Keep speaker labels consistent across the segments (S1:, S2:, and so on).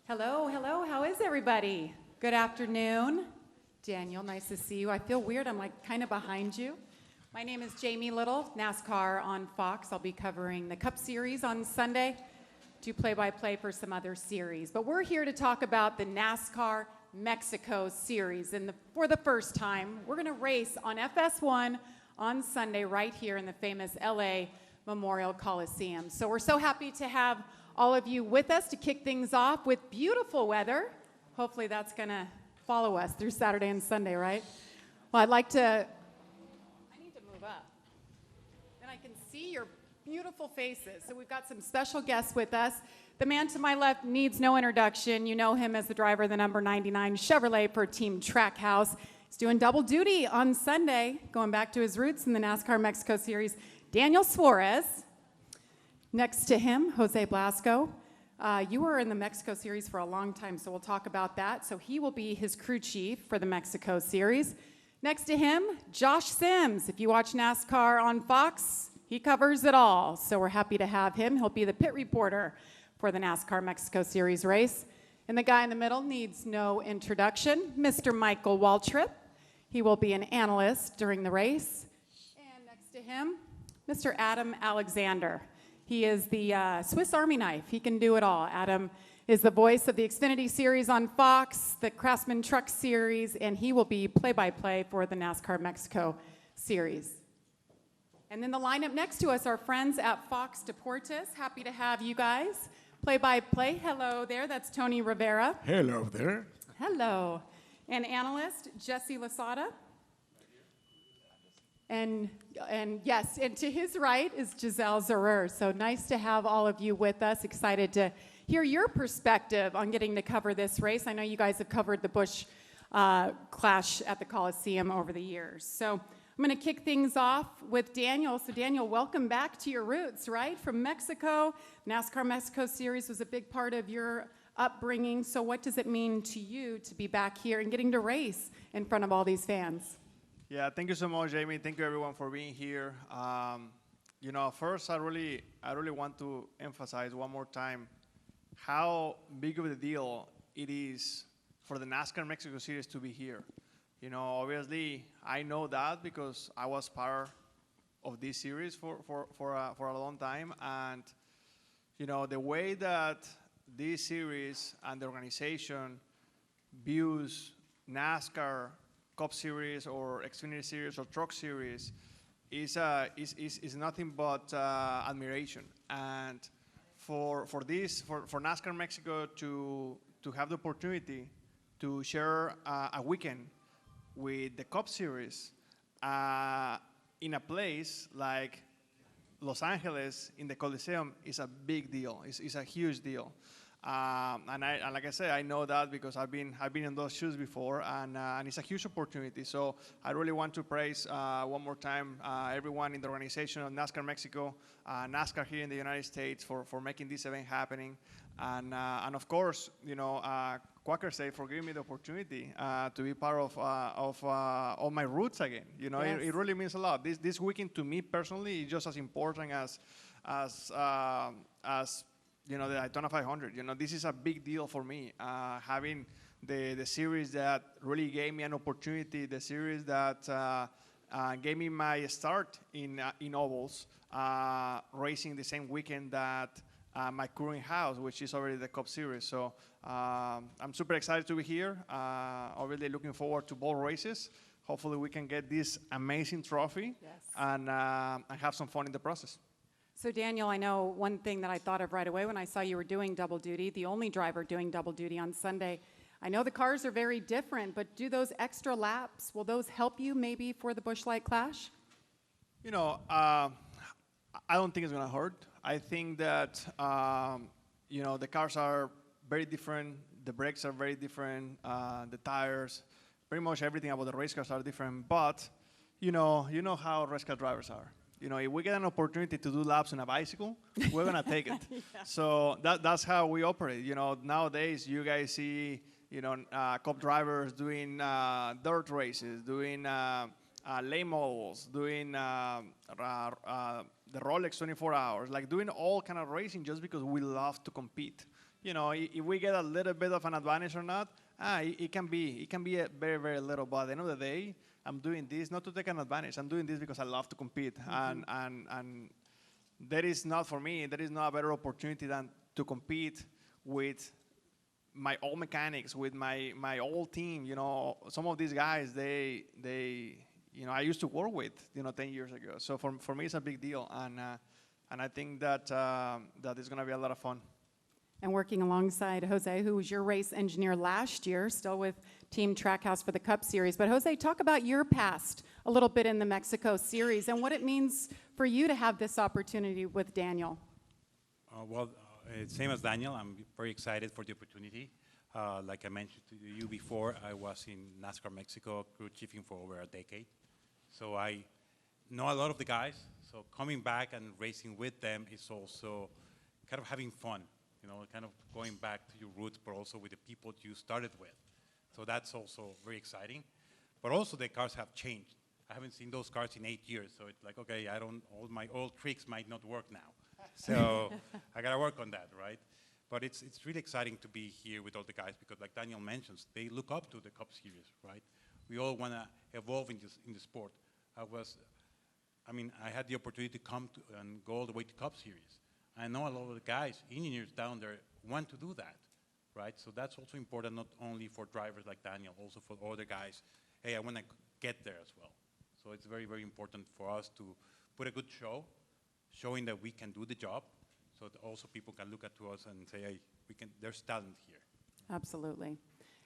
S1: Hello, hello. How is everybody? Good afternoon. Daniel, nice to see you. I feel weird. I'm like kind of behind you. My name is Jamie Little, NASCAR on Fox. I'll be covering the Cup Series on Sunday, do play-by-play for some other series. But we're here to talk about the NASCAR Mexico Series. And for the first time, we're going to race on FS1 on Sunday right here in the famous LA Memorial Coliseum. So we're so happy to have all of you with us to kick things off with beautiful weather. Hopefully that's going to follow us through Saturday and Sunday, right? Well, I need to move up. Then I can see your beautiful faces. So we've got some special guests with us. The man to my left needs no introduction. You know him as the driver of the number 99 Chevrolet for Team Trackhouse. He's doing double duty on Sunday, going back to his roots in the NASCAR Mexico Series. Daniel Suarez. Next to him, Jose Blasco. You were in the Mexico Series for a long time, so we'll talk about that. So he will be his crew chief for the Mexico Series. Next to him, Josh Sims. If you watch NASCAR on Fox, he covers it all. So we're happy to have him. He'll be the pit reporter for the NASCAR Mexico Series race. And the guy in the middle needs no introduction, Mr. Michael Waltrip. He will be an analyst during the race. And next to him, Mr. Adam Alexander. He is the Swiss Army knife. He can do it all. Adam is the voice of the Xfinity Series on Fox, the Craftsman Truck Series, and he will be play-by-play for the NASCAR Mexico Series. And then the lineup next to us are friends at Fox Deportes. Happy to have you guys. Play-by-play, hello there. That's Tony Rivera.
S2: Hello there.
S1: Hello. And analyst, Jesse Lasada. And yes, and to his right is Giselle Zerer. So nice to have all of you with us. Excited to hear your perspective on getting to cover this race. I know you guys have covered the Busch Clash at the Coliseum over the years. So I'm going to kick things off with Daniel. So Daniel, welcome back to your roots, right? From Mexico. NASCAR Mexico Series was a big part of your upbringing. So what does it mean to you to be back here and getting to race in front of all these fans?
S3: Yeah, thank you so much, Jamie. Thank you, everyone, for being here. First, I really want to emphasize one more time how big of a deal it is for the NASCAR Mexico Series to be here. You know, obviously, I know that because I was part of this series for a long time. And, you know, the way that this series and the organization views NASCAR Cup Series or Xfinity Series or Truck Series is nothing but admiration. And for NASCAR Mexico to have the opportunity to share a weekend with the Cup Series in a place like Los Angeles in the Coliseum is a big deal. It's a huge deal. And like I said, I know that because I've been in those shoes before, and it's a huge opportunity. So I really want to praise one more time everyone in the organization of NASCAR Mexico, NASCAR here in the United States for making this event happening, and of course, you know, Quaker State for giving me the opportunity to be part of my roots again. You know, yes. It really means a lot. This weekend to me personally is just as important as you know, the Daytona 500. You know, this is a big deal for me, having the series that really gave me an opportunity, the series that gave me my start in ovals, racing the same weekend that my current house, which is already the Cup Series. So I'm super excited to be here. Obviously looking forward to both races. Hopefully we can get this amazing trophy, yes, and have some fun in the process.
S1: So Daniel, I know one thing that I thought of right away when I saw you were doing double duty, the only driver doing double duty on Sunday. I know the cars are very different, but do those extra laps, will those help you maybe for the Busch Light Clash?
S3: You know, I don't think it's going to hurt. I think that, you know, the cars are very different. The brakes are very different. The tires, pretty much everything about the race cars are different. But, you know how race car drivers are. You know, if we get an opportunity to do laps on a bicycle, we're going to take it. Yeah. So that's how we operate. You know, nowadays you guys see, you know, Cup drivers doing dirt races, doing late models, doing the Rolex 24 hours, like doing all kind of racing just because we love to compete. if we get a little bit of an advantage or not, it can be a very, very little. But at the end of the day, I'm doing this not to take an advantage. I'm doing this because I love to compete, and there is not for me. There is not a better opportunity than to compete with my old mechanics, with my old team. Some of these guys, they I used to work with 10 years ago. So for me, it's a big deal, and I think that that is going to be a lot of fun.
S1: And working alongside Jose, who was your race engineer last year, still with Team Trackhouse for the Cup Series. But Jose, talk about your past a little bit in the Mexico Series and what it means for you to have this opportunity with Daniel.
S2: Same as Daniel, I'm very excited for the opportunity. Like I mentioned to you before, I was in NASCAR Mexico crew chiefing for over a decade. So I know a lot of the guys. So coming back and racing with them is also kind of having fun. Kind of going back to your roots, but also with the people you started with. So that's also very exciting. But also the cars have changed. I haven't seen those cars in 8 years, so it's like, okay, all my old tricks might not work now. So I gotta work on that, right? But it's really exciting to be here with all the guys because, like Daniel mentions, they look up to the Cup Series, right? We all wanna evolve in the sport. I had the opportunity to come and go all the way to Cup Series. I know a lot of the guys, engineers down there, want to do that, right? So that's also important, not only for drivers like Daniel, also for other guys. Hey, I want to get there as well. So it's very, very important for us to put a good show, showing that we can do the job, so that also people can look at to us and say, hey, there's talent here.
S1: Absolutely.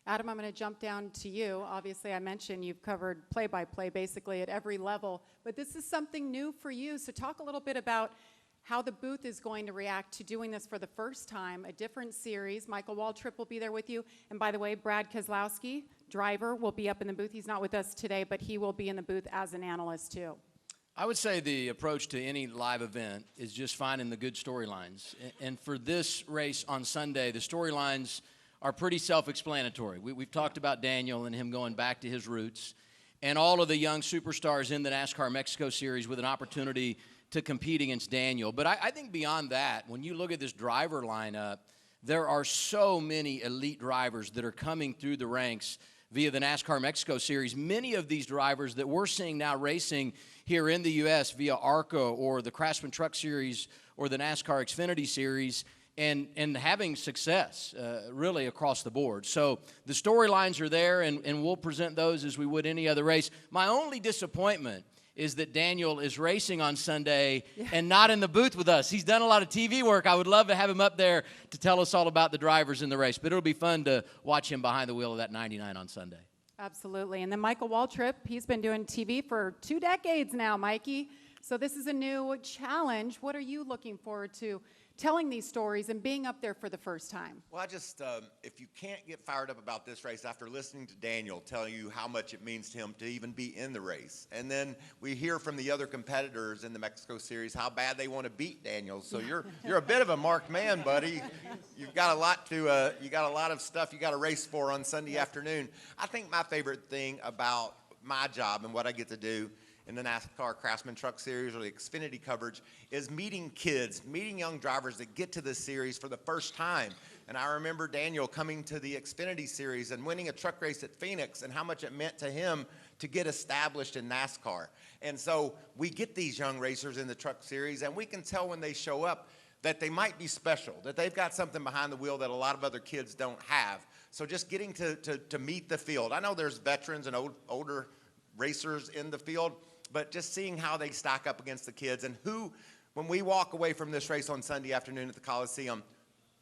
S1: Adam, I'm going to jump down to you. Obviously, I mentioned you've covered play-by-play basically at every level, but this is something new for you. So talk a little bit about how the booth is going to react to doing this for the first time, a different series. Michael Waltrip will be there with you. And by the way, Brad Keselowski, driver, will be up in the booth. He's not with us today, but he will be in the booth as an analyst too.
S4: I would say the approach to any live event is just finding the good storylines. And for this race on Sunday, the storylines are pretty self-explanatory. We've talked about Daniel and him going back to his roots, and all of the young superstars in the NASCAR Mexico Series with an opportunity to compete against Daniel. But I think beyond that, when you look at this driver lineup, there are so many elite drivers that are coming through the ranks via the NASCAR Mexico Series. Many of these drivers that we're seeing now racing here in the U.S. via ARCA or the Craftsman Truck Series or the NASCAR Xfinity Series, and having success really across the board. So the storylines are there, and we'll present those as we would any other race. My only disappointment is that Daniel is racing on Sunday and not in the booth with us. He's done a lot of TV work. I would love to have him up there to tell us all about the drivers in the race, but it'll be fun to watch him behind the wheel of that 99 on Sunday.
S1: Absolutely. And then Michael Waltrip, he's been doing TV for 2 decades now, Mikey. So this is a new challenge. What are you looking forward to telling these stories and being up there for the first time?
S5: Well, if you can't get fired up about this race after listening to Daniel tell you how much it means to him to even be in the race, and then we hear from the other competitors in the Mexico Series how bad they want to beat Daniel. So you're a bit of a marked man, buddy. You've got a lot to you got a lot of stuff you got to race for on Sunday afternoon. I think my favorite thing about my job and what I get to do in the NASCAR Craftsman Truck Series or the Xfinity coverage is meeting kids, meeting young drivers that get to this series for the first time. And I remember Daniel coming to the Xfinity Series and winning a truck race at Phoenix and how much it meant to him to get established in NASCAR. And so we get these young racers in the truck series, and we can tell when they show up that they might be special, that they've got something behind the wheel that a lot of other kids don't have. So just getting to meet the field. I know there's veterans and older racers in the field, but just seeing how they stack up against the kids and when we walk away from this race on Sunday afternoon at the Coliseum,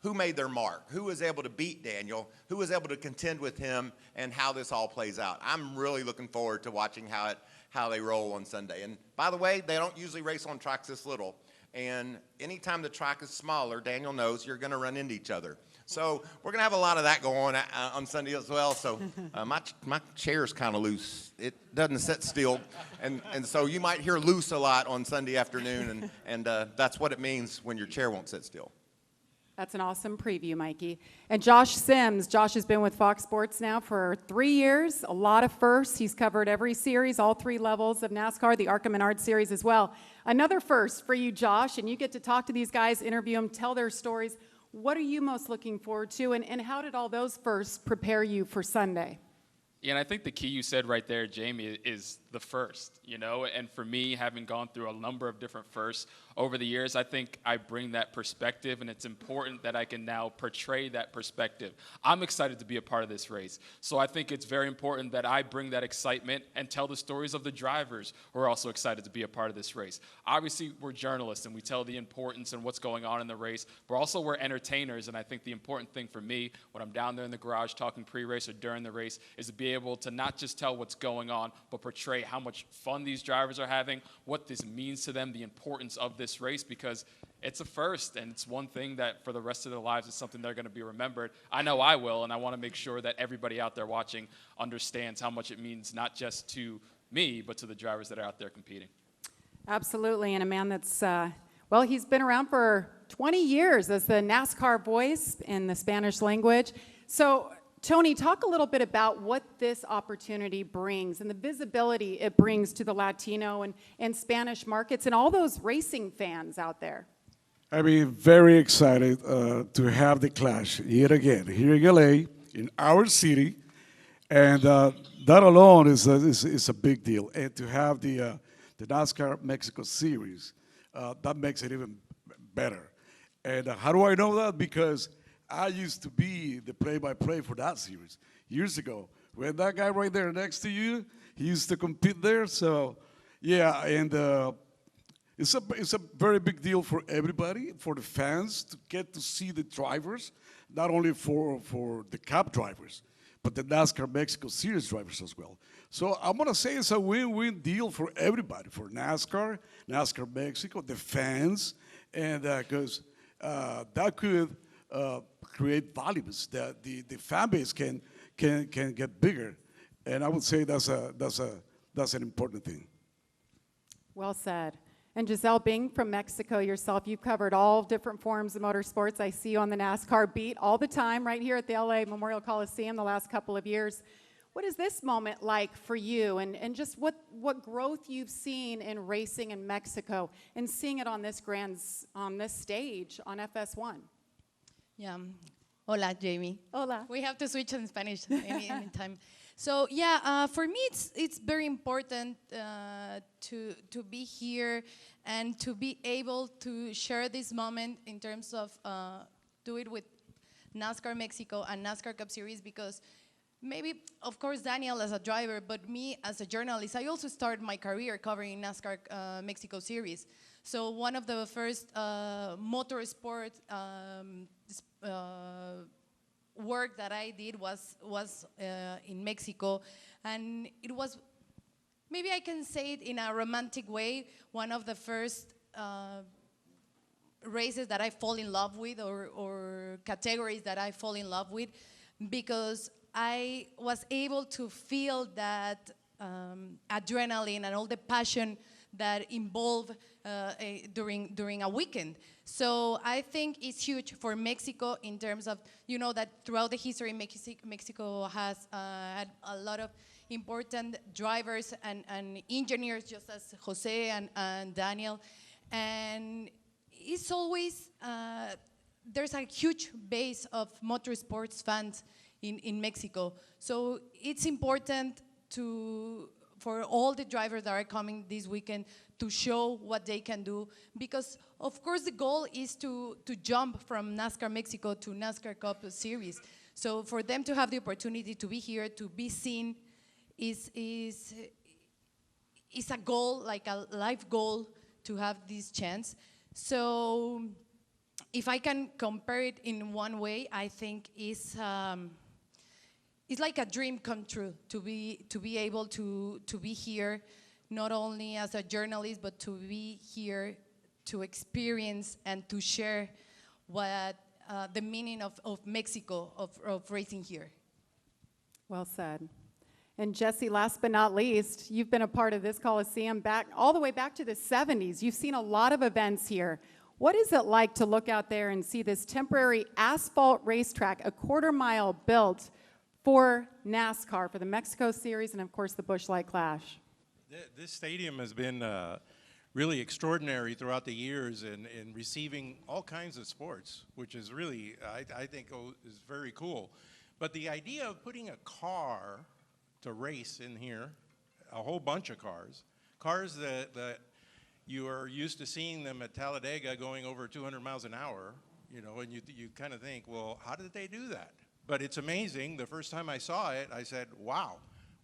S5: who made their mark? Who was able to beat Daniel? Who was able to contend with him, and how this all plays out? I'm really looking forward to watching how they roll on Sunday. And by the way, they don't usually race on tracks this little. And anytime the track is smaller, Daniel knows you're going to run into each other. So we're going to have a lot of that going on Sunday as well. So my chair's kind of loose. It doesn't sit still. And so you might hear loose a lot on Sunday afternoon, and that's what it means when your chair won't sit still.
S1: That's an awesome preview, Mikey. And Josh Sims. Josh has been with Fox Sports now for 3 years, a lot of firsts. He's covered every series, all 3 levels of NASCAR, the ARCA Menard Series as well. Another first for you, Josh, and you get to talk to these guys, interview them, tell their stories. What are you most looking forward to, and how did all those firsts prepare you for Sunday?
S6: Yeah, and I think the key you said right there, Jamie, is the first, you know? And for me, having gone through a number of different firsts over the years, I think I bring that perspective, and it's important that I can now portray that perspective. I'm excited to be a part of this race. So I think it's very important that I bring that excitement and tell the stories of the drivers who are also excited to be a part of this race. Obviously, we're journalists, and we tell the importance and what's going on in the race, but also we're entertainers, and I think the important thing for me when I'm down there in the garage talking pre-race or during the race is to be able to not just tell what's going on, but portray how much fun these drivers are having, what this means to them, the importance of this race, because it's a first, and it's one thing that for the rest of their lives is something they're going to be remembered. I know I will, and I want to make sure that everybody out there watching understands how much it means not just to me, but to the drivers that are out there competing.
S1: Absolutely, and a man that's, well, he's been around for 20 years as the NASCAR voice in the Spanish language. So, Tony, talk a little bit about what this opportunity brings and the visibility it brings to the Latino and Spanish markets and all those racing fans out there.
S7: I mean, very excited to have the Clash yet again here in LA, in our city, and that alone is a big deal. And to have the NASCAR Mexico Series, that makes it even better. And how do I know that? Because I used to be the play-by-play for that series years ago. When that guy right there next to you, he used to compete there. So, yeah, and it's a very big deal for everybody, for the fans to get to see the drivers, not only for the Cup drivers, but the NASCAR Mexico Series drivers as well. So I'm gonna say it's a win-win deal for everybody, for NASCAR, NASCAR Mexico, the fans, and because that could create volumes that the fan base can get bigger, and I would say that's an important thing.
S1: Well said. And Giselle, being from Mexico yourself, you've covered all different forms of motorsports. I see you on the NASCAR beat all the time right here at the LA Memorial Coliseum the last couple of years. What is this moment like for you, and just what growth you've seen in racing in Mexico and seeing it on this stage on FS1?
S8: Yeah. Hola, Jamie.
S1: Hola.
S8: We have to switch in Spanish anytime. So yeah, for me it's very important to be here and to be able to share this moment in terms of do it with NASCAR Mexico and NASCAR Cup Series, because maybe, of course, Daniel as a driver, but me as a journalist, I also started my career covering NASCAR Mexico Series. So one of the first motorsport work that I did was in Mexico, and it was, maybe I can say it in a romantic way, one of the first races that I fall in love with, or categories that I fall in love with, because I was able to feel that adrenaline and all the passion that involve during a weekend. So I think it's huge for Mexico in terms of, you know, that throughout the history, Mexico has had a lot of important drivers and engineers, just as Jose and Daniel. And it's always, there's a huge base of motorsports fans in Mexico. So it's important for all the drivers that are coming this weekend to show what they can do, because of course the goal is to jump from NASCAR Mexico to NASCAR Cup Series. So for them to have the opportunity to be here, to be seen, is a goal, like a life goal, to have this chance. So if I can compare it in one way, I think it's like a dream come true to be able to be here, not only as a journalist, but to be here to experience and to share what the meaning of Mexico, of racing here.
S1: Well said. And Jesse, last but not least, you've been a part of this Coliseum all the way back to the 70s. You've seen a lot of events here. What is it like to look out there and see this temporary asphalt racetrack, a quarter-mile built for NASCAR, for the Mexico Series, and of course the Busch Light Clash?
S9: This stadium has been really extraordinary throughout the years in receiving all kinds of sports, which is really, I think, is very cool. But the idea of putting a car to race in here, a whole bunch of cars that you are used to seeing them at Talladega going over 200 miles an hour, you know, and you kind of think, well, how did they do that? But it's amazing. The first time I saw it, I said, wow,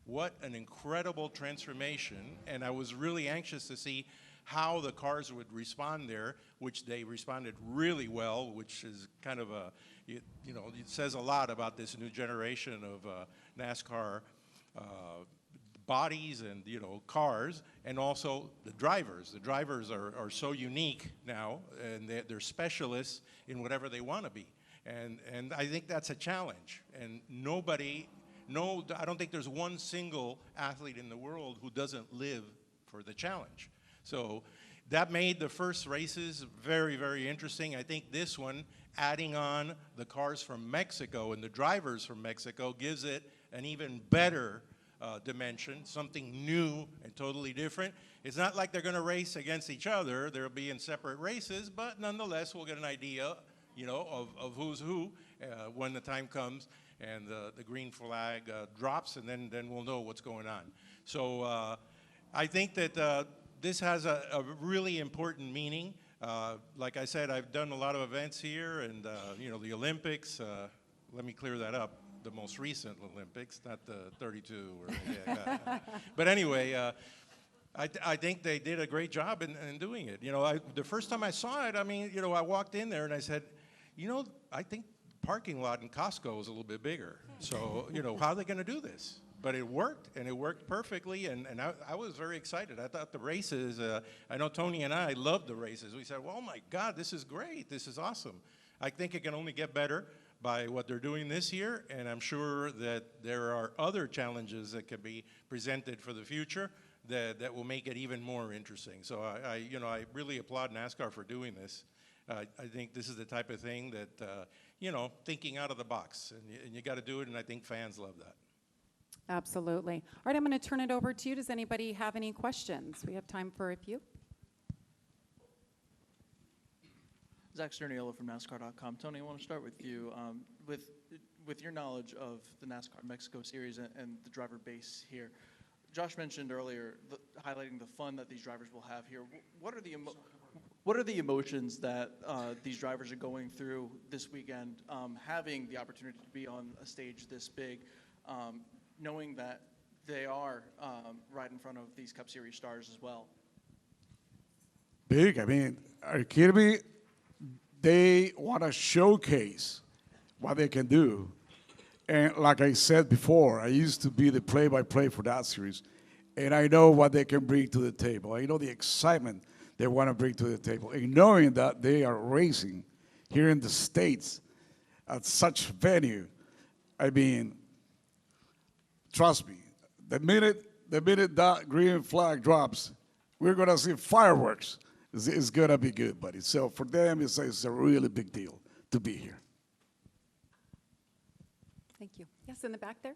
S9: what an incredible transformation. And I was really anxious to see how the cars would respond there, which they responded really well, which is kind of you know, it says a lot about this new generation of NASCAR bodies and, you know, cars, and also the drivers. The drivers are so unique now, and they're specialists in whatever they want to be. And I think that's a challenge. And I don't think there's one single athlete in the world who doesn't live for the challenge. So that made the first races very, very interesting. I think this one, adding on the cars from Mexico and the drivers from Mexico, gives it an even better dimension, something new and totally different. It's not like they're going to race against each other. They'll be in separate races, but nonetheless, we'll get an idea, you know, of who's who when the time comes and the green flag drops, and then we'll know what's going on. So I think that this has a really important meaning. Like I said, I've done a lot of events here, and you know, the Olympics. Let me clear that up. The most recent Olympics, not the 32. But anyway, I think they did a great job in doing it. You know, the first time I saw it, I mean, you know, I walked in there and I said, you know, I think parking lot in Costco is a little bit bigger. So, you know, how are they going to do this? But it worked, and it worked perfectly, and I was very excited. I thought the races, I know Tony and I loved the races. We said, well, oh my God, this is great. This is awesome. I think it can only get better by what they're doing this year, and I'm sure that there are other challenges that can be presented for the future that will make it even more interesting. So I really applaud NASCAR for doing this. I think this is the type of thing that, you know, thinking out of the box, and you got to do it, and I think fans love that.
S1: Absolutely. All right, I'm going to turn it over to you. Does anybody have any questions? We have time for a few.
S10: Zach Sterniolo from NASCAR.com. Tony, I want to start with you. With your knowledge of the NASCAR Mexico Series and the driver base here, Josh mentioned earlier highlighting the fun that these drivers will have here. What are the emotions that these drivers are going through this weekend, having the opportunity to be on a stage this big, knowing that they are right in front of these Cup Series stars as well?
S7: Big. I mean, are you kidding me? They want to showcase what they can do. And like I said before, I used to be the play-by-play for that series, and I know what they can bring to the table. I know the excitement they want to bring to the table. And knowing that they are racing here in the States at such venue, I mean, trust me, the minute that green flag drops, we're going to see fireworks. It's going to be good, buddy. So for them, it's a really big deal to be here.
S1: Thank you. Yes, in the back there.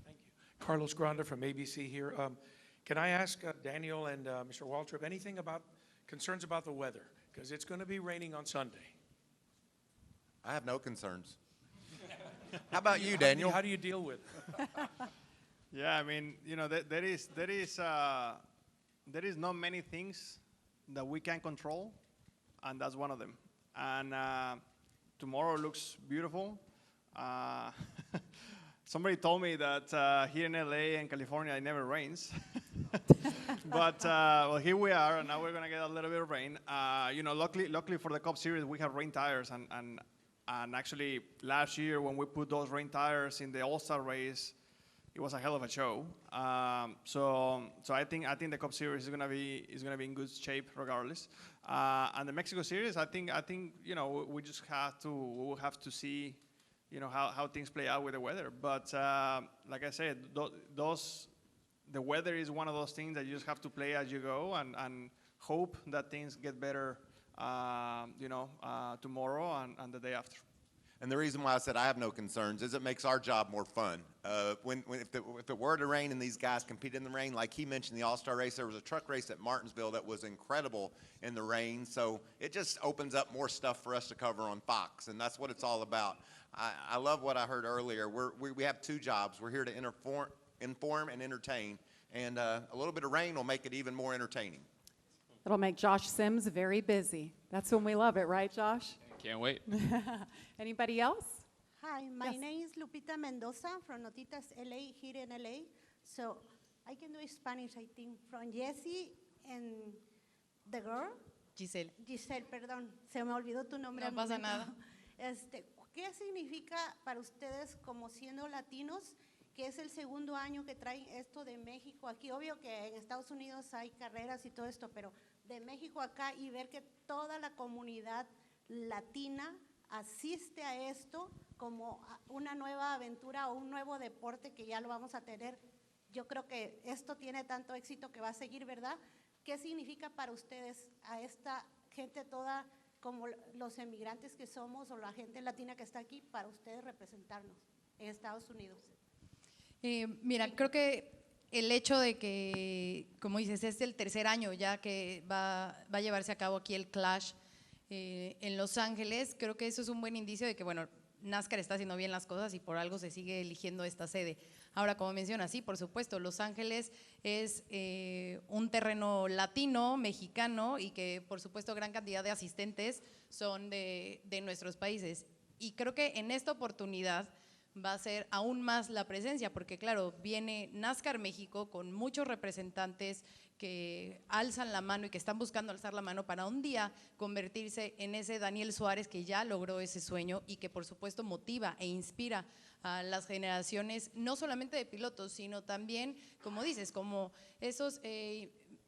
S11: Thank you. Carlos Granda from ABC here. Can I ask Daniel and Mr. Waltrip anything about concerns about the weather? Because it's going to be raining on Sunday.
S5: I have no concerns. How about you, Daniel?
S11: How do you deal with it?
S3: Yeah, I mean, you know, there is not many things that we can control, and that's one of them. And tomorrow looks beautiful. Somebody told me that here in LA and California it never rains. But well, here we are, and now we're gonna get a little bit of rain. You know, luckily for the Cup Series, we have rain tires, and actually last year when we put those rain tires in the All-Star race, it was a hell of a show. So I think the Cup Series is gonna be in good shape regardless. And the Mexico Series, I think you know we will have to see, you know, how things play out with the weather. But like I said, the weather is one of those things that you just have to play as you go and hope that things get better, you know, tomorrow and the day after.
S5: And the reason why I said I have no concerns is it makes our job more fun. If it were to rain and these guys compete in the rain, like he mentioned the All-Star race, there was a truck race at Martinsville that was incredible in the rain. So it just opens up more stuff for us to cover on Fox, and that's what it's all about. I love what I heard earlier. We have two jobs. We're here to inform and entertain, and a little bit of rain will make it even more entertaining.
S1: It'll make Josh Sims very busy. That's when we love it, right, Josh?
S6: Can't wait.
S1: Anybody else?
S12: Hi, my
S1: Yes.
S12: name is Lupita Mendoza from Notitas LA, here in LA. So I can do Spanish, I think, from Jessie and the girl.
S8: Giselle.
S12: Giselle, perdón, se me olvidó tu nombre.
S8: No
S12: al
S8: pasa
S12: momento.
S8: nada.
S12: ¿Qué significa para ustedes como siendo latinos, que es el segundo año que traen esto de México aquí? Obvio que en Estados Unidos hay carreras y todo esto, pero de México acá y ver que toda la comunidad latina asiste a esto como a una nueva aventura o un nuevo deporte que ya lo vamos a tener. Yo creo que esto tiene tanto éxito que va a seguir, ¿verdad? ¿Qué significa para ustedes a esta gente toda, como los emigrantes que somos o la gente latina que está aquí, para ustedes representarnos en Estados Unidos?
S8: Mira, creo que el hecho de que, como dices, es el tercer año ya que va a llevarse a cabo aquí el Clash en Los Ángeles, creo que eso es un buen indicio de que, bueno, NASCAR está haciendo bien las cosas y por algo se sigue eligiendo esta sede. Ahora, como mencionas, sí, por supuesto, Los Ángeles es un terreno latino, mexicano, y que, por supuesto, gran cantidad de asistentes son de nuestros países. Y creo que en esta oportunidad va a ser aún más la presencia, porque claro, viene NASCAR México con muchos representantes que alzan la mano y que están buscando alzar la mano para un día convertirse en ese Daniel Suarez que ya logró ese sueño y que por supuesto motiva e inspira a las generaciones, no solamente de pilotos, sino también, como dices, como esos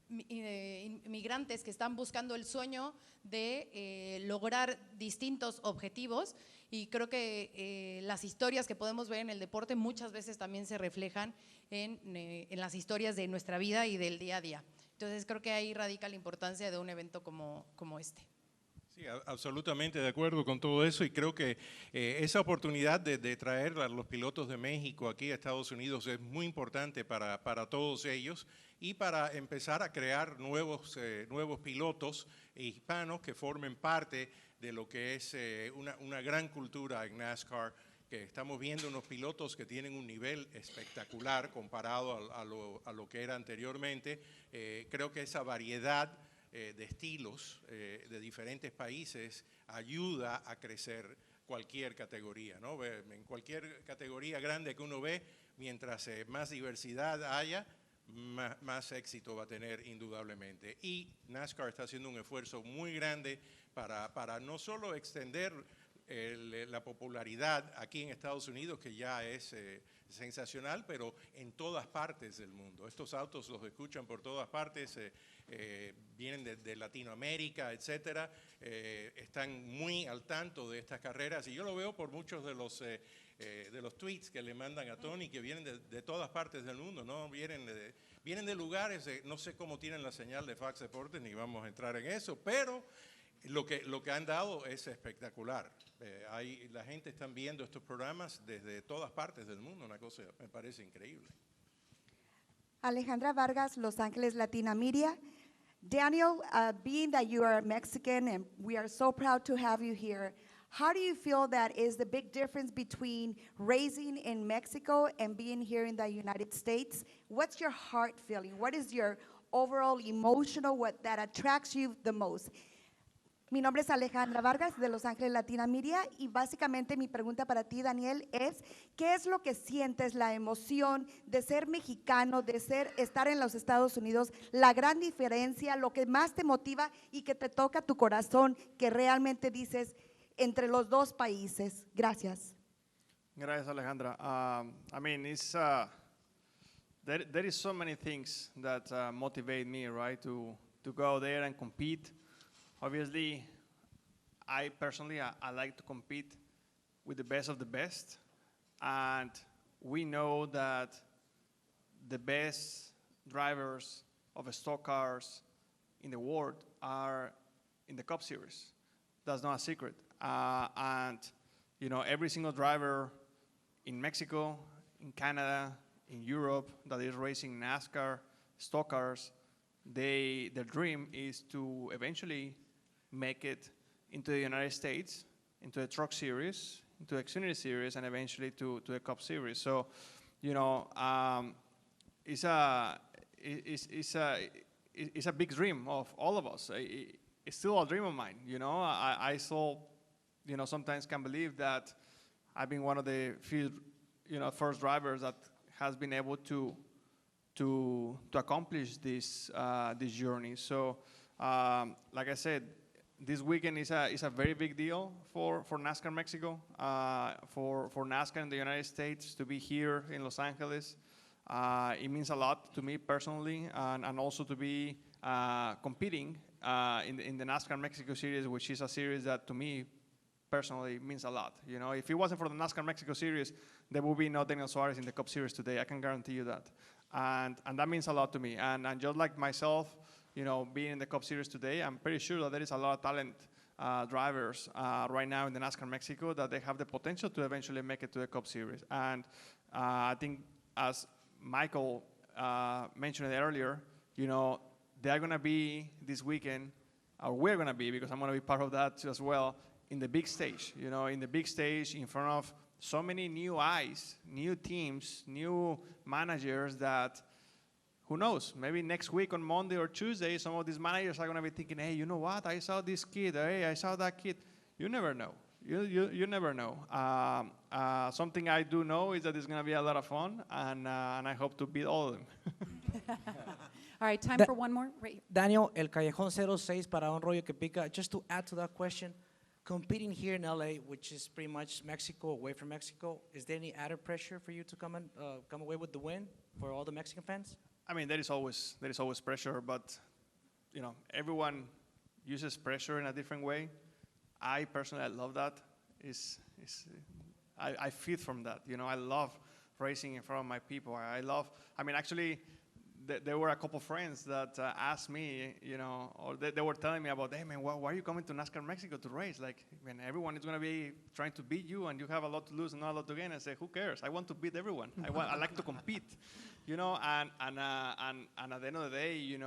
S8: inmigrantes que están buscando el sueño de lograr distintos objetivos. Y creo que las historias que podemos ver en el deporte muchas veces también se reflejan en las historias de nuestra vida y del día a día. Entonces creo que ahí radica la importancia de un evento como este.
S9: Sí, absolutamente de acuerdo con todo eso, y creo que esa oportunidad de traer a los pilotos de México aquí a Estados Unidos es muy importante para todos ellos y para empezar a crear nuevos pilotos hispanos que formen parte de lo que es una gran cultura en NASCAR, que estamos viendo unos pilotos que tienen un nivel espectacular comparado a lo que era anteriormente. Creo que esa variedad de estilos de diferentes países ayuda a crecer cualquier categoría, ¿no? En cualquier categoría grande que uno ve, mientras más diversidad haya, más éxito va a tener indudablemente. Y NASCAR está haciendo un esfuerzo muy grande para no solo extender la popularidad aquí en Estados Unidos, que ya es sensacional, pero en todas partes del mundo. Estos autos los escuchan por todas partes, vienen de Latinoamérica, etcétera, están muy al tanto de estas carreras, y yo lo veo por muchos de los tweets que le mandan a Tony, que vienen de todas partes del mundo, ¿no? Vienen de lugares, no sé cómo tienen la señal de Fox Deportes, ni vamos a entrar en eso, pero lo que han dado es espectacular. La gente está viendo estos programas desde todas partes del mundo, una cosa me parece increíble.
S13: Alejandra Vargas, Los Angeles Latina Media. Daniel, being that you are Mexican and we are so proud to have you here, how do you feel that is the big difference between racing in Mexico and being here in the United States? What's your heart feeling? What is your overall emotional, what that attracts you the most? Mi nombre es Alejandra Vargas de Los Ángeles Latina Media y básicamente mi pregunta para ti, Daniel, es ¿qué es lo que sientes, la emoción de ser mexicano, de estar en los Estados Unidos, la gran diferencia, lo que más te motiva y que te toca tu corazón, que realmente dices entre los dos países? Gracias.
S3: Gracias, Alejandra. I mean, there is so many things that motivate me, right, to go there and compete. Obviously, I personally, I like to compete with the best of the best, and we know that the best drivers of stock cars in the world are in the Cup Series. That's not a secret. And every single driver in Mexico, in Canada, in Europe that is racing NASCAR, stock cars, their dream is to eventually make it into the United States, into the Truck Series, into the Xfinity Series, and eventually to the Cup Series. So, it's a big dream of all of us. It's still a dream of mine. I still, sometimes can't believe that I've been one of the few, first drivers that has been able to accomplish this journey. So, like I said, this weekend is a very big deal for NASCAR Mexico, for NASCAR in the United States to be here in Los Angeles. It means a lot to me personally, and also to be competing in the NASCAR Mexico Series, which is a series that to me personally means a lot. If it wasn't for the NASCAR Mexico Series, there would be no Daniel Suarez in the Cup Series today. I can guarantee you that, and that means a lot to me. And just like myself, being in the Cup Series today, I'm pretty sure that there is a lot of talent drivers right now in the NASCAR Mexico that they have the potential to eventually make it to the Cup Series. And I think, as Michael mentioned it earlier, they're going to be this weekend, or we're going to be, because I'm going to be part of that as well, in the big stage, in the big stage in front of so many new eyes, new teams, new managers that, who knows, maybe next week on Monday or Tuesday, some of these managers are going to be thinking, hey, you know what, I saw this kid, hey, I saw that kid. You never know. You never know. Something I do know is that it's going to be a lot of fun, and I hope to beat all of them.
S1: All right, time for one more. Right.
S14: Daniel, El Callejón 06 para un rollo que pica. Just to add to that question, competing here in LA, which is pretty much Mexico, away from Mexico, is there any added pressure for you to come away with the win for all the Mexican fans?
S3: I mean, there is always pressure, but everyone uses pressure in a different way. I personally, I love that. I feed from that. I love racing in front of my people. Actually, there were a couple friends that asked me, or they were telling me about, hey man, why are you coming to NASCAR Mexico to race? Like, man, everyone is going to be trying to beat you, and you have a lot to lose and not a lot to gain. I say, who cares? I want to beat everyone. I like to compete, and at the end of the day,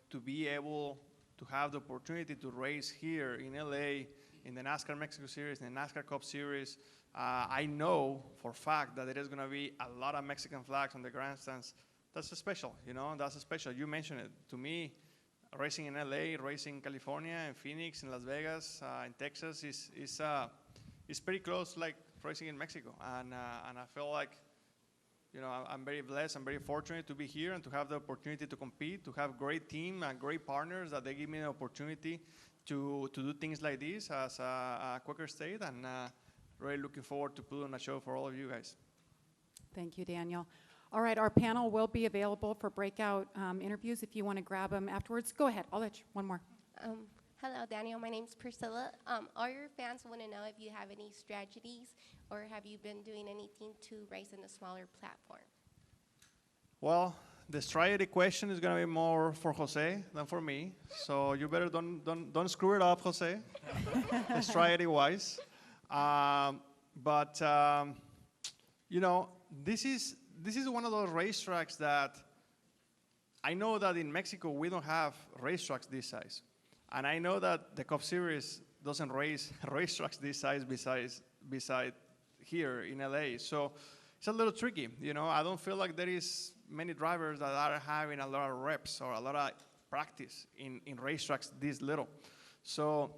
S3: to be able to have the opportunity to race here in LA, in the NASCAR Mexico Series, in the NASCAR Cup Series, I know for a fact that there is going to be a lot of Mexican flags on the grandstands. That's special, that's special. You mentioned it. To me, racing in LA, racing in California, in Phoenix, in Las Vegas, in Texas is pretty close like racing in Mexico. And I feel like, I'm very blessed, I'm very fortunate to be here and to have the opportunity to compete, to have great team and great partners that they give me the opportunity to do things like this as a Quaker State, and really looking forward to put on a show for all of you guys.
S1: Thank you, Daniel. All right, our panel will be available for breakout interviews if you want to grab them afterwards. Go ahead, I'll let you, one more.
S15: Hello, Daniel. My name's Priscilla. All your fans want to know if you have any strategies or have you been doing anything to race in a smaller platform?
S3: Well, the strategy question is going to be more for Jose than for me, so you better don't screw it up, Jose, strategy-wise. This is one of those racetracks that I know that in Mexico we don't have racetracks this size. And I know that the Cup Series doesn't race racetracks this size beside here in LA. So it's a little tricky. I don't feel like there is many drivers that are having a lot of reps or a lot of practice in racetracks this little. So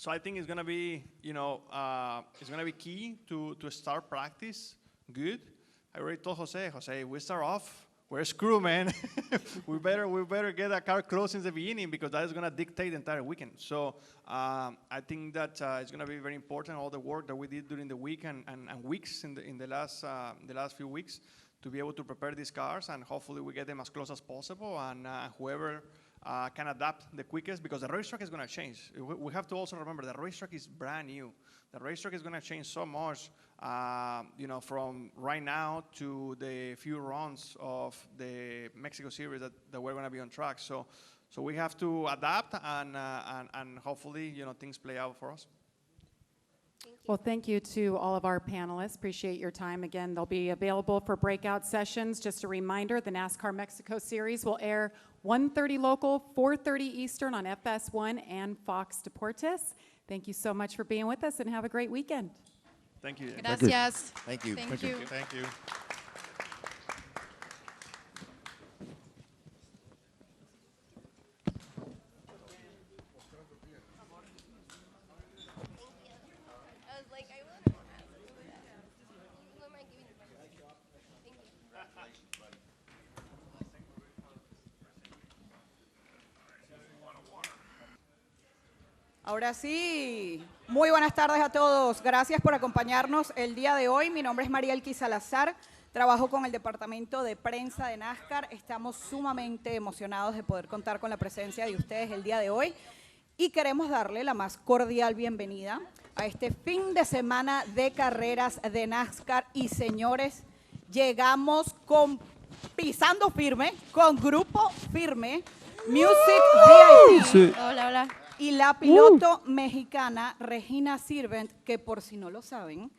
S3: I think it's gonna be, it's gonna be key to start practice good. I already told Jose, we start off, we're screwed, man. we better get a car close in the beginning because that is going to dictate the entire weekend. So I think that it's going to be very important, all the work that we did during the week and weeks in the last few weeks to be able to prepare these cars, and hopefully we get them as close as possible, and whoever can adapt the quickest, because the racetrack is going to change. We have to also remember the racetrack is brand new. The racetrack is going to change so much, from right now to the few rounds of the Mexico Series that we're going to be on track. So we have to adapt, and hopefully, things play out for us.
S1: Well, thank you to all of our panelists. Appreciate your time. Again, they'll be available for breakout sessions. Just a reminder, the NASCAR Mexico Series will air 1:30 local, 4:30 Eastern on FS1 and Fox Deportes. Thank you so much for being with us, and have a great weekend.
S3: Thank you.
S8: Gracias.
S5: Thank you.
S8: Thank you.
S9: Thank you.
S15: I was like, I want to ask you that. Who am I giving you? Thank you.
S16: Ahora sí, muy buenas tardes a todos. Gracias por acompañarnos el día de hoy. Mi nombre es María Elqui Salazar, trabajo con el departamento de prensa de NASCAR. Estamos sumamente emocionados de poder contar con la presencia de ustedes el día de hoy y queremos darle la más cordial bienvenida a este fin de semana de carreras de NASCAR. Y señores, llegamos pisando firme con Grupo Firme, Music VIP.
S8: Sí. Hola, hola.
S16: Y la piloto mexicana Regina Sirvent, que por si no lo saben,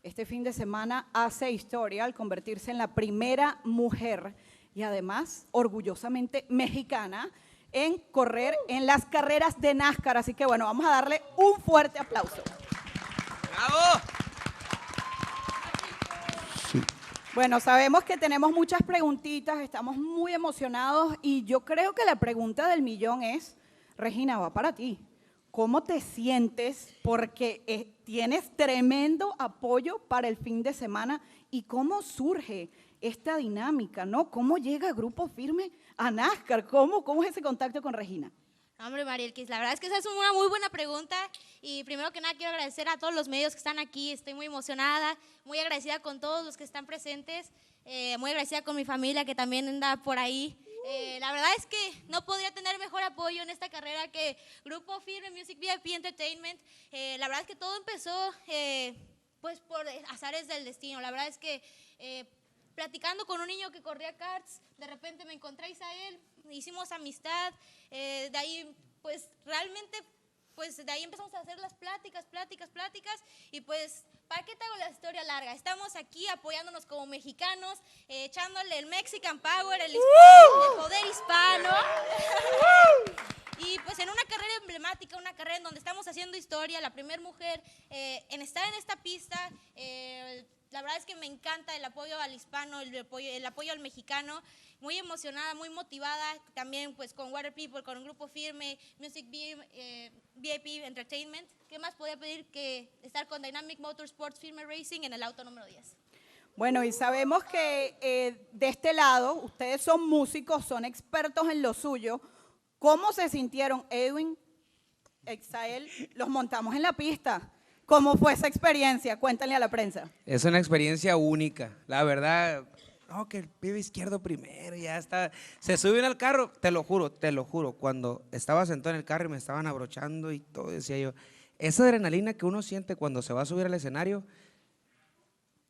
S16: este fin de semana hace historia al convertirse en la primera mujer y además orgullosamente mexicana en correr en las carreras de NASCAR. Así que bueno, vamos a darle un fuerte aplauso.
S14: ¡Bravo!
S16: Bueno, sabemos que tenemos muchas preguntitas, estamos muy emocionados y yo creo que la pregunta del millón es, Regina, va para ti. ¿Cómo te sientes? Porque tienes tremendo apoyo para el fin de semana. ¿Y cómo surge esta dinámica, no? ¿Cómo llega Grupo Firme a NASCAR? ¿Cómo es ese contacto con Regina?
S17: Hombre, Marielquis, la verdad es que esa es una muy buena pregunta y primero que nada quiero agradecer a todos los medios que están aquí. Estoy muy emocionada, muy agradecida con todos los que están presentes, muy agradecida con mi familia que también anda por ahí. La verdad es que no podría tener mejor apoyo en esta carrera que Grupo Firme, Music VIP Entertainment. La verdad es que todo empezó pues por azares del destino. La verdad es que platicando con un niño que corría karts, de repente me encontré a Isael, hicimos amistad, de ahí pues realmente pues de ahí empezamos a hacer las pláticas y pues, ¿para qué te hago la historia larga? Estamos aquí apoyándonos como mexicanos, echándole el Mexican Power, el poder hispano. Y pues en una carrera emblemática, una carrera en donde estamos haciendo historia, la primera mujer en estar en esta pista. La verdad es que me encanta el apoyo al hispano, el apoyo al mexicano. Muy emocionada, muy motivada, también pues con Water People, con un Grupo Firme, Music VIP Entertainment. ¿Qué más podía pedir que estar con Dynamic Motorsports Firme Racing en el auto número 10?
S16: Bueno, y sabemos que de este lado, ustedes son músicos, son expertos en lo suyo. ¿Cómo se sintieron, Edwin, Exael? Los montamos en la pista. ¿Cómo fue esa experiencia? Cuéntale a la prensa.
S14: Es una experiencia única, la verdad. No, que el pibe izquierdo primero, ya está. Se suben al carro, te lo juro, cuando estaba sentado en el carro y me estaban abrochando y todo, decía yo, esa adrenalina que uno siente cuando se va a subir al escenario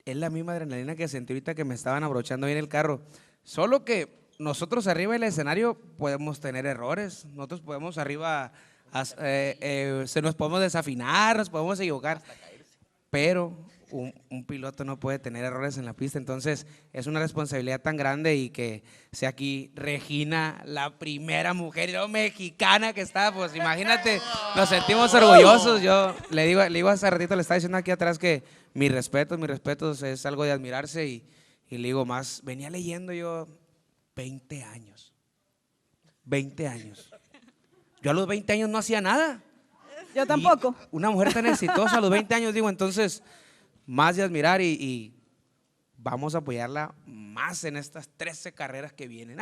S14: es la misma adrenalina que sentí ahorita que me estaban abrochando ahí en el carro. Solo que nosotros arriba del escenario podemos tener errores, nosotros podemos arriba, se nos podemos desafinar, nos podemos equivocar, pero un piloto no puede tener errores en la pista. Entonces es una responsabilidad tan grande y que sea aquí Regina, la primera mujer mexicana que está, pues imagínate, nos sentimos orgullosos. Yo le digo hace ratito, le estaba diciendo aquí atrás que mis respetos, es algo de admirarse y le digo más, venía leyendo yo 20 años. Yo a los 20 años no hacía nada.
S16: Yo tampoco.
S14: Y una mujer tan exitosa a los 20 años, digo, entonces más de admirar y vamos a apoyarla más en estas 13 carreras que vienen.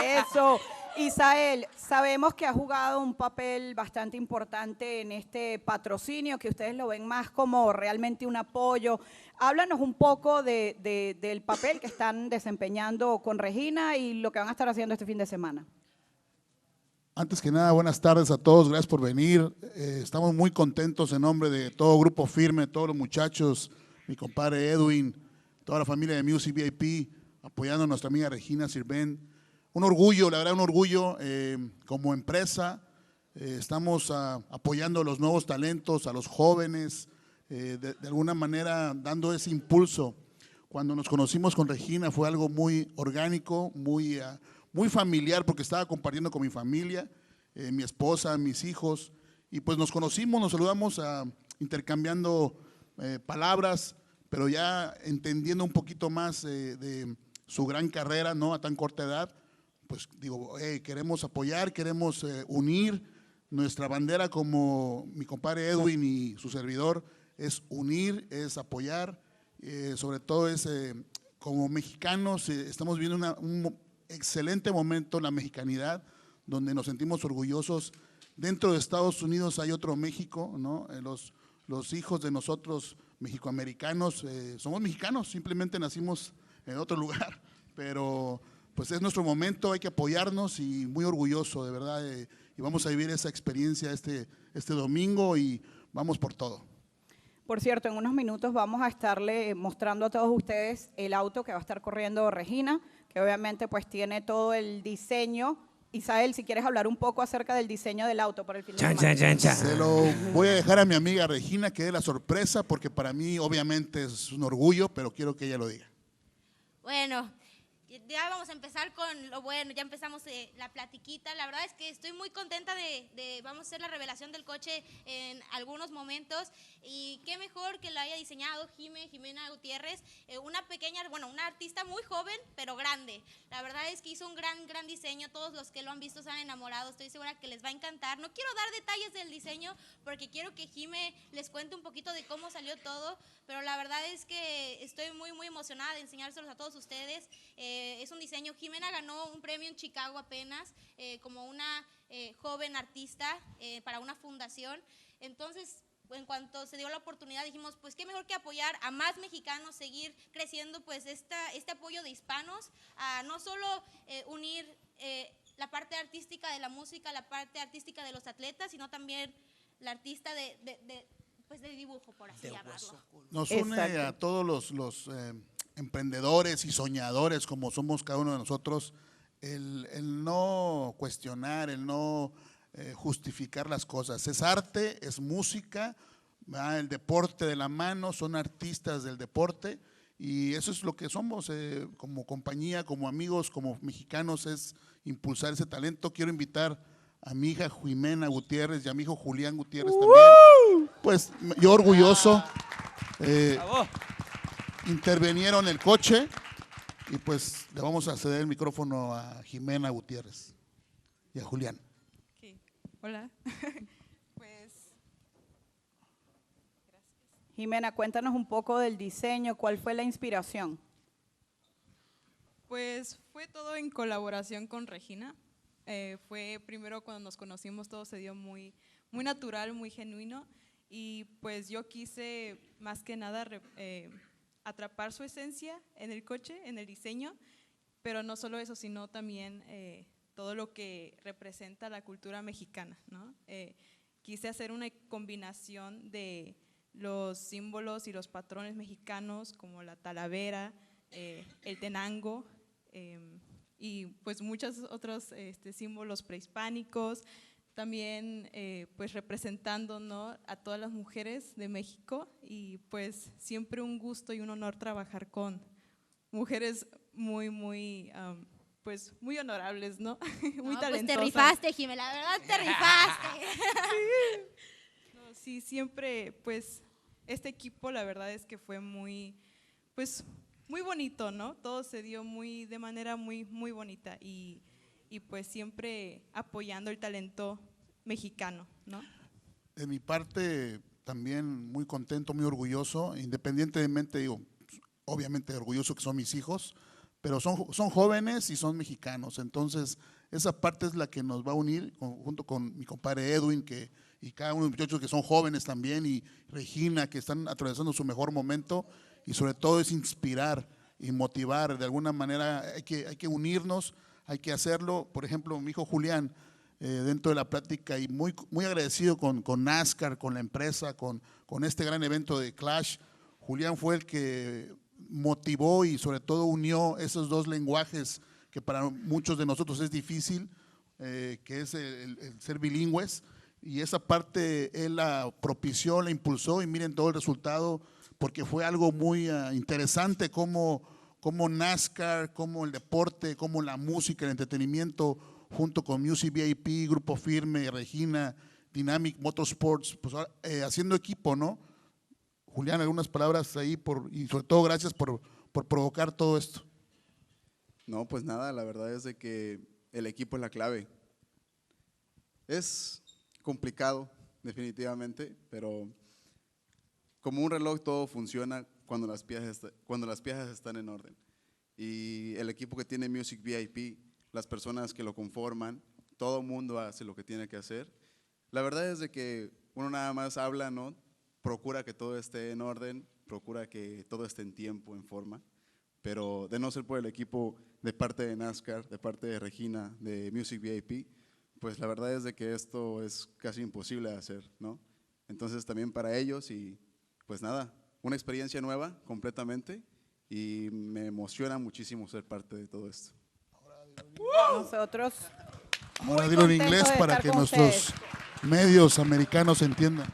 S16: Eso. Isael, sabemos que ha jugado un papel bastante importante en este patrocinio, que ustedes lo ven más como realmente un apoyo. Háblanos un poco del papel que están desempeñando con Regina y lo que van a estar haciendo este fin de semana.
S18: Antes que nada, buenas tardes a todos, gracias por venir. Estamos muy contentos en nombre de todo Grupo Firme, todos los muchachos, mi compadre Edwin, toda la familia de Music VIP, apoyando a nuestra amiga Regina Sirvent. Un orgullo, la verdad, un orgullo como empresa. Estamos apoyando a los nuevos talentos, a los jóvenes, de alguna manera dando ese impulso. Cuando nos conocimos con Regina fue algo muy orgánico, muy familiar, porque estaba compartiendo con mi familia, mi esposa, mis hijos, y pues nos conocimos, nos saludamos intercambiando palabras, pero ya entendiendo un poquito más de su gran carrera, ¿no? A tan corta edad, pues digo, queremos apoyar, queremos unir. Nuestra bandera, como mi compadre Edwin y su servidor, es unir, es apoyar, sobre todo es como mexicanos, estamos viviendo un excelente momento en la mexicanidad, donde nos sentimos orgullosos. Dentro de Estados Unidos hay otro México, ¿no? Los hijos de nosotros mexicoamericanos somos mexicanos, simplemente nacimos en otro lugar, pero pues es nuestro momento, hay que apoyarnos y muy orgulloso, de verdad, y vamos a vivir esa experiencia este domingo y vamos por todo.
S16: Por cierto, en unos minutos vamos a estarle mostrando a todos ustedes el auto que va a estar corriendo Regina, que obviamente pues tiene todo el diseño. Isabel, si quieres hablar un poco acerca del diseño del auto para el fin de semana.
S18: Se lo voy a dejar a mi amiga Regina que dé la sorpresa, porque para mí obviamente es un orgullo, pero quiero que ella lo diga.
S17: Bueno, ya vamos a empezar con lo bueno, ya empezamos la platiquita. La verdad es que estoy muy contenta vamos a hacer la revelación del coche en algunos momentos, y qué mejor que lo haya diseñado Jimena Gutiérrez, una artista muy joven pero grande. La verdad es que hizo un gran diseño, todos los que lo han visto se han enamorado, estoy segura que les va a encantar. No quiero dar detalles del diseño porque quiero que Jime les cuente un poquito de cómo salió todo, pero la verdad es que estoy muy emocionada de enseñárselos a todos ustedes. Es un diseño, Jimena ganó un premio en Chicago apenas, como una joven artista para una fundación. Entonces, en cuanto se dio la oportunidad, dijimos, pues qué mejor que apoyar a más mexicanos, seguir creciendo pues este apoyo de hispanos, a no solo unir la parte artística de la música, la parte artística de los atletas, sino también la artista de dibujo, por así llamarlo.
S18: Nos une a todos los emprendedores y soñadores, como somos cada uno de nosotros, el no cuestionar, el no justificar las cosas. Es arte, es música, ¿verdad? El deporte de la mano, son artistas del deporte, y eso es lo que somos como compañía, como amigos, como mexicanos, es impulsar ese talento. Quiero invitar a mi hija Jimena Gutiérrez y a mi hijo Julián Gutiérrez también. Pues yo orgulloso. Intervinieron el coche y pues le vamos a ceder el micrófono a Jimena Gutiérrez y a Julián.
S19: Okay. Hola.
S16: Jimena, cuéntanos un poco del diseño, ¿cuál fue la inspiración?
S19: Pues fue todo en colaboración con Regina. Fue primero cuando nos conocimos, todo se dio muy natural, muy genuino, y pues yo quise más que nada atrapar su esencia en el coche, en el diseño, pero no solo eso, sino también todo lo que representa la cultura mexicana, ¿no? Quise hacer una combinación de los símbolos y los patrones mexicanos, como la talavera, el tenango, y pues muchos otros símbolos prehispánicos, también pues representando, ¿no?, a todas las mujeres de México, y pues siempre un gusto y un honor trabajar con mujeres muy honorables, ¿no? Muy talentosas.
S17: Pues te rifaste, Jimé, la verdad te rifaste.
S19: No, sí, siempre pues este equipo la verdad es que fue muy bonito, ¿no? Todo se dio de manera muy bonita, y pues siempre apoyando el talento mexicano, ¿no?
S18: De mi parte también muy contento, muy orgulloso, independientemente, digo, obviamente orgulloso que son mis hijos, pero son jóvenes y son mexicanos, entonces esa parte es la que nos va a unir junto con mi compadre Edwin y cada uno de los muchachos que son jóvenes también, y Regina, que están atravesando su mejor momento, y sobre todo es inspirar y motivar. De alguna manera hay que unirnos, hay que hacerlo. Por ejemplo, mi hijo Julián, dentro de la plática, y muy agradecido con NASCAR, con la empresa, con este gran evento de Clash. Julián fue el que motivó y sobre todo unió esos dos lenguajes que para muchos de nosotros es difícil, que es el ser bilingües, y esa parte él la propició, la impulsó, y miren todo el resultado, porque fue algo muy interesante como NASCAR, como el deporte, como la música, el entretenimiento, junto con Music VIP, Grupo Firme, Regina, Dynamic Motorsports, pues haciendo equipo, ¿no? Julián, algunas palabras ahí y sobre todo gracias por provocar todo esto.
S20: No, pues nada, la verdad es de que el equipo es la clave. Es complicado, definitivamente, pero como un reloj todo funciona cuando las piezas están en orden. Y el equipo que tiene Music VIP, las personas que lo conforman, todo el mundo hace lo que tiene que hacer. La verdad es de que uno nada más habla, ¿no? Procura que todo esté en orden, procura que todo esté en tiempo, en forma, pero de no ser por el equipo de parte de NASCAR, de parte de Regina, de Music VIP, pues la verdad es de que esto es casi imposible de hacer, ¿no? Entonces también para ellos, y pues nada, una experiencia nueva completamente, y me emociona muchísimo ser parte de todo esto.
S16: Nosotros
S18: Ahora
S16: muy
S18: dilo en
S16: contentos
S18: inglés
S16: de
S18: para
S16: estar
S18: que
S16: con
S18: nuestros
S16: ustedes.
S18: medios americanos entiendan.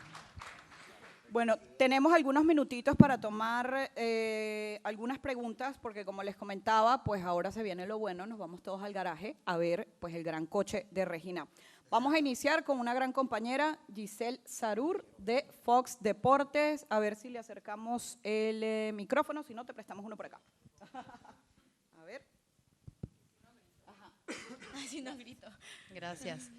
S16: Bueno, tenemos algunos minutitos para tomar algunas preguntas, porque como les comentaba, pues ahora se viene lo bueno, nos vamos todos al garaje a ver pues el gran coche de Regina. Vamos a iniciar con una gran compañera, Giselle Sarur, de Fox Deportes. A ver si le acercamos el micrófono, si no te prestamos uno por acá. A ver.
S21: Así no grito. Gracias.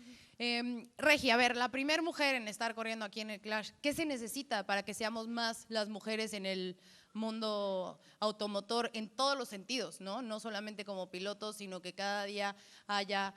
S21: Regi, a ver, la primera mujer en estar corriendo aquí en el Clash, ¿qué se necesita para que seamos más las mujeres en el mundo automotor en todos los sentidos, ¿no? No solamente como pilotos, sino que cada día haya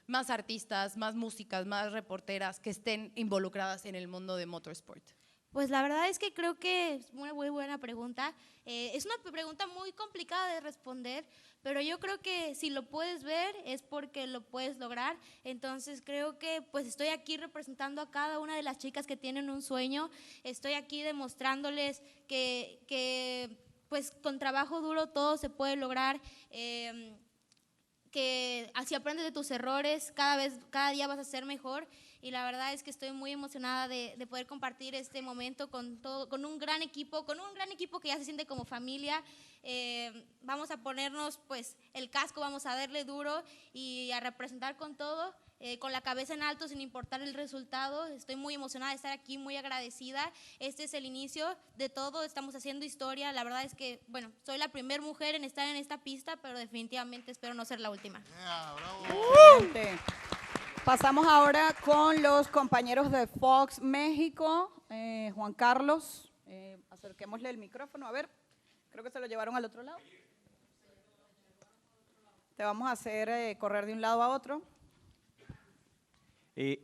S21: más artistas, más músicas, más reporteras que estén involucradas en el mundo de motorsport?
S17: Pues la verdad es que creo que es una muy buena pregunta. Es una pregunta muy complicada de responder, pero yo creo que si lo puedes ver es porque lo puedes lograr. Entonces creo que pues estoy aquí representando a cada una de las chicas que tienen un sueño. Estoy aquí demostrándoles que pues con trabajo duro todo se puede lograr. Que así aprendes de tus errores, cada día vas a ser mejor, y la verdad es que estoy muy emocionada de poder compartir este momento con un gran equipo que ya se siente como familia. Vamos a ponernos pues el casco, vamos a darle duro y a representar con todo, con la cabeza en alto sin importar el resultado. Estoy muy emocionada de estar aquí, muy agradecida. Este es el inicio de todo, estamos haciendo historia. La verdad es que, bueno, soy la primera mujer en estar en esta pista, pero definitivamente espero no ser la última.
S16: Excelente. Pasamos ahora con los compañeros de Fox México. Juan Carlos, acerquémosle el micrófono. A ver, creo que se lo llevaron al otro lado. Te vamos a hacer correr de un lado a otro.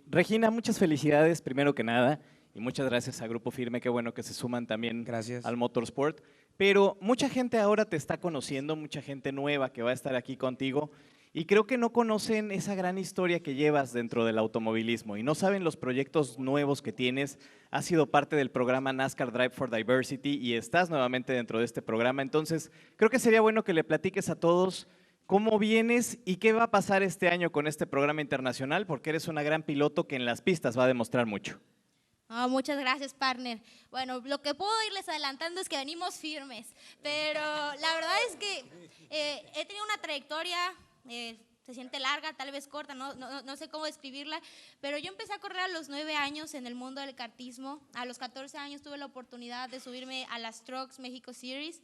S22: Regina, muchas felicidades primero que nada, y muchas gracias a Grupo Firme, qué bueno que se suman también al motorsport. Pero mucha gente ahora te está conociendo, mucha gente nueva que va a estar aquí contigo, y creo que no conocen esa gran historia que llevas dentro del automovilismo y no saben los proyectos nuevos que tienes. Has sido parte del programa NASCAR Drive for Diversity y estás nuevamente dentro de este programa. Entonces, creo que sería bueno que le platiques a todos cómo vienes y qué va a pasar este año con este programa internacional, porque eres una gran piloto que en las pistas va a demostrar mucho.
S17: Oh, muchas gracias, partner. Bueno, lo que puedo irles adelantando es que venimos firmes, pero la verdad es que he tenido una trayectoria, se siente larga, tal vez corta, no sé cómo describirla, pero yo empecé a correr a los 9 años en el mundo del kartismo. A los 14 años tuve la oportunidad de subirme a las Trucks México Series.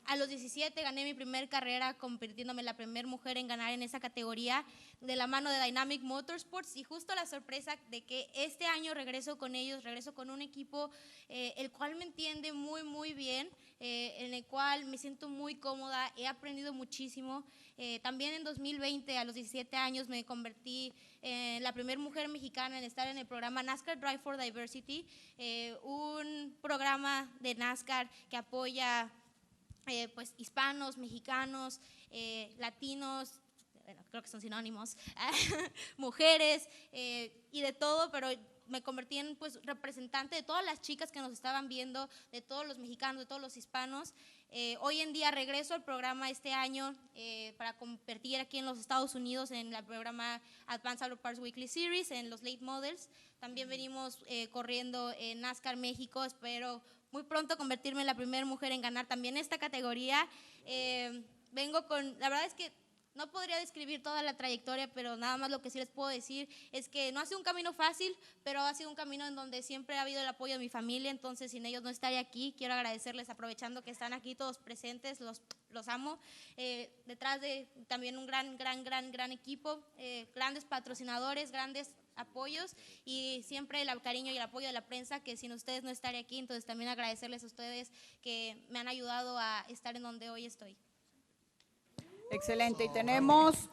S17: A los 17 gané mi primer carrera, convirtiéndome en la primera mujer en ganar en esa categoría de la mano de Dynamic Motorsports, y justo la sorpresa de que este año regreso con ellos, regreso con un equipo el cual me entiende muy muy bien, en el cual me siento muy cómoda, he aprendido muchísimo. También en 2020, a los 17 años, me convertí en la primera mujer mexicana en estar en el programa NASCAR Drive for Diversity, un programa de NASCAR que apoya pues hispanos, mexicanos, latinos, bueno, creo que son sinónimos, mujeres y de todo, pero me convertí en pues representante de todas las chicas que nos estaban viendo, de todos los mexicanos, de todos los hispanos. Hoy en día regreso al programa este año para competir aquí en los Estados Unidos en el programa Advanced Auto Parts Weekly Series, en los Late Models. También venimos corriendo en NASCAR México. Espero muy pronto convertirme en la primera mujer en ganar también esta categoría. Vengo con, la verdad es que no podría describir toda la trayectoria, pero nada más lo que sí les puedo decir es que no ha sido un camino fácil, pero ha sido un camino en donde siempre ha habido el apoyo de mi familia, entonces sin ellos no estaría aquí. Quiero agradecerles, aprovechando que están aquí todos presentes, los amo. Detrás de también un gran equipo, grandes patrocinadores, grandes apoyos y siempre el cariño y el apoyo de la prensa, que sin ustedes no estaría aquí. Entonces también agradecerles a ustedes que me han ayudado a estar en donde hoy estoy.
S16: Excelente, y tenemos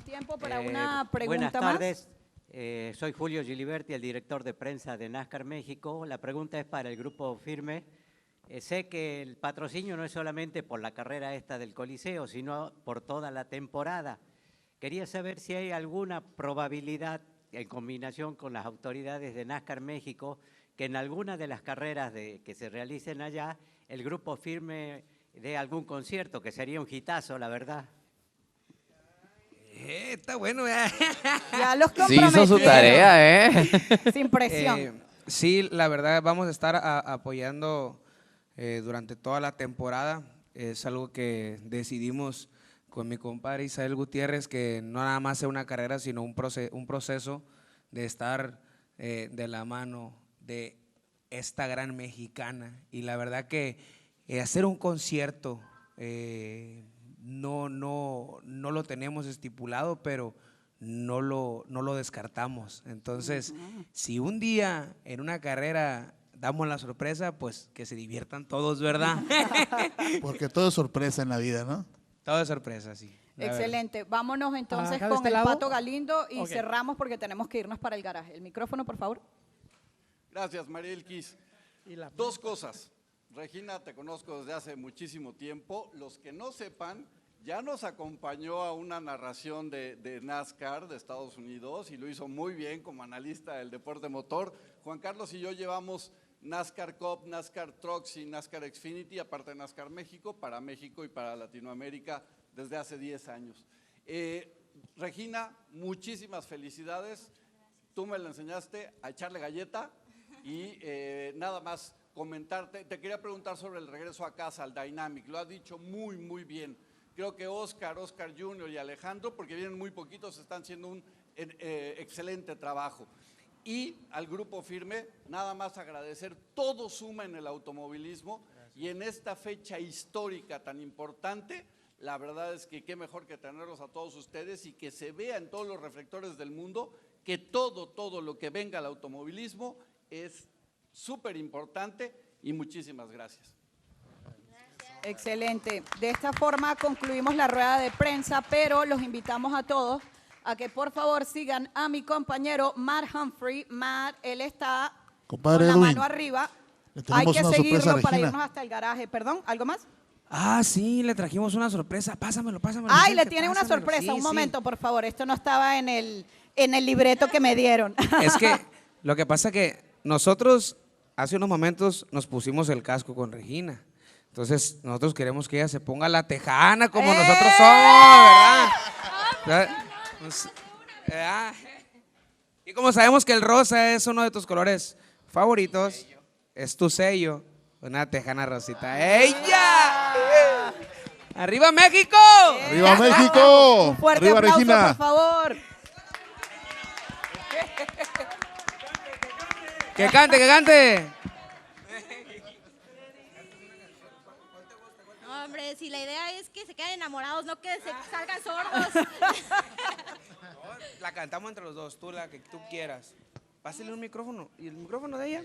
S16: tiempo para una pregunta
S2: Buenas
S16: más.
S2: tardes, soy Julio Giliberti, el director de prensa de NASCAR México. La pregunta es para el Grupo Firme. Sé que el patrocinio no es solamente por la carrera esta del Coliseo, sino por toda la temporada. Quería saber si hay alguna probabilidad, en combinación con las autoridades de NASCAR México, que en alguna de las carreras que se realicen allá, el Grupo Firme de algún concierto, que sería un hitazo, la verdad.
S4: Está bueno.
S16: Ya los
S4: Sí hizo su tarea,
S16: Sin presión.
S4: Sí, la verdad, vamos a estar apoyando durante toda la temporada. Es algo que decidimos con mi compadre Isael Gutiérrez, que no nada más sea una carrera, sino un proceso de estar de la mano de esta gran mexicana. Y la verdad que hacer un concierto no lo tenemos estipulado, pero no lo descartamos. Entonces, si un día en una carrera damos la sorpresa, pues que se diviertan todos, ¿verdad?
S18: Porque todo es sorpresa en la vida, ¿no?
S4: Todo es sorpresa, sí.
S16: Excelente. Vámonos entonces
S23: Acá de
S16: con
S23: este
S16: el
S23: lado.
S16: Pato Galindo y
S23: Ok.
S16: cerramos porque tenemos que irnos para el garaje. El micrófono, por favor.
S24: Gracias, Mariel Kiss. Dos cosas. Regina, te conozco desde hace muchísimo tiempo. Los que no sepan, ya nos acompañó a una narración de NASCAR de Estados Unidos y lo hizo muy bien como analista del deporte motor. Juan Carlos y yo llevamos NASCAR Cup, NASCAR Trucks y NASCAR Xfinity, aparte de NASCAR México y para Latinoamérica desde hace 10 años. Regina, muchísimas felicidades. Tú me la enseñaste a echarle galleta y nada más comentarte. Te quería preguntar sobre el regreso a casa, al Dynamic. Lo has dicho muy bien. Creo que Oscar Jr. y Alejandro, porque vienen muy poquitos, están haciendo un excelente trabajo. Y al Grupo Firme, nada más agradecer, todo suma en el automovilismo. Gracias. Y en esta fecha histórica tan importante, la verdad es que qué mejor que tenerlos a todos ustedes y que se vea en todos los reflectores del mundo que todo lo que venga al automovilismo es súper importante y muchísimas gracias.
S16: Excelente. De esta forma concluimos la rueda de prensa, pero los invitamos a todos a que por favor sigan a mi compañero Matt Humphrey. Matt, él está
S18: Compadre
S16: con la
S18: Edwin,
S16: mano arriba.
S18: le
S16: Hay
S18: tenemos
S16: que
S18: una sorpresa
S16: seguirlo
S18: a
S16: para
S18: Regina.
S16: irnos hasta el garaje. Perdón, ¿algo más?
S4: Ah, sí, le trajimos una sorpresa. Pásamelo.
S16: Ay, le
S4: Vicente,
S16: tienen una
S4: pásamelo.
S16: sorpresa.
S4: Sí,
S16: Un
S4: sí.
S16: momento, por favor. Esto no estaba en el libreto que me dieron.
S4: Es que lo que pasa que nosotros hace unos momentos nos pusimos el casco con Regina. Entonces, nosotros queremos que ella se ponga la tejana como nosotros somos, ¿verdad? Pues, ¿verdad? Y como sabemos que el rosa es uno de tus colores favoritos, es tu sello, una tejana rosita. ¡Ella! ¡Arriba México!
S18: ¡Arriba México!
S16: Un fuerte
S18: ¡Arriba
S16: aplauso,
S18: Regina!
S16: por favor.
S4: ¡Que cante, que cante!
S17: No, hombre, si la idea es que se queden enamorados, no que se salgan sordos.
S4: La cantamos entre los dos, tú la que tú quieras. Pásale un micrófono. ¿Y el micrófono de ella?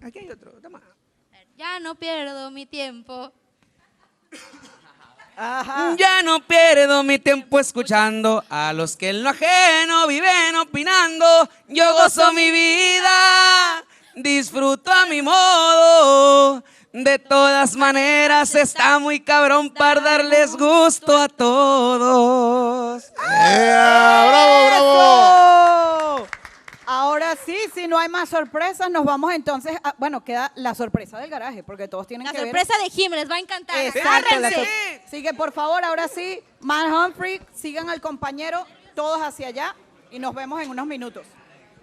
S4: Aquí hay otro. Toma.
S17: Ya no pierdo mi tiempo.
S4: Ya no pierdo mi tiempo escuchando a los que en lo ajeno viven opinando. Yo gozo mi vida, disfruto a mi modo. De todas maneras está muy cabrón para darles gusto a todos.
S18: ¡Bravo, bravo!
S16: Ahora sí, si no hay hay más sorpresas, nos vamos entonces a, bueno, queda la sorpresa del garaje, porque todos tienen
S17: La
S16: que ver.
S17: sorpresa de Jim, les va a encantar.
S16: Exacto.
S17: Agárrense.
S16: Así que por favor, ahora sí, Matt Humphrey, sigan al compañero, todos hacia allá y nos vemos en unos minutos.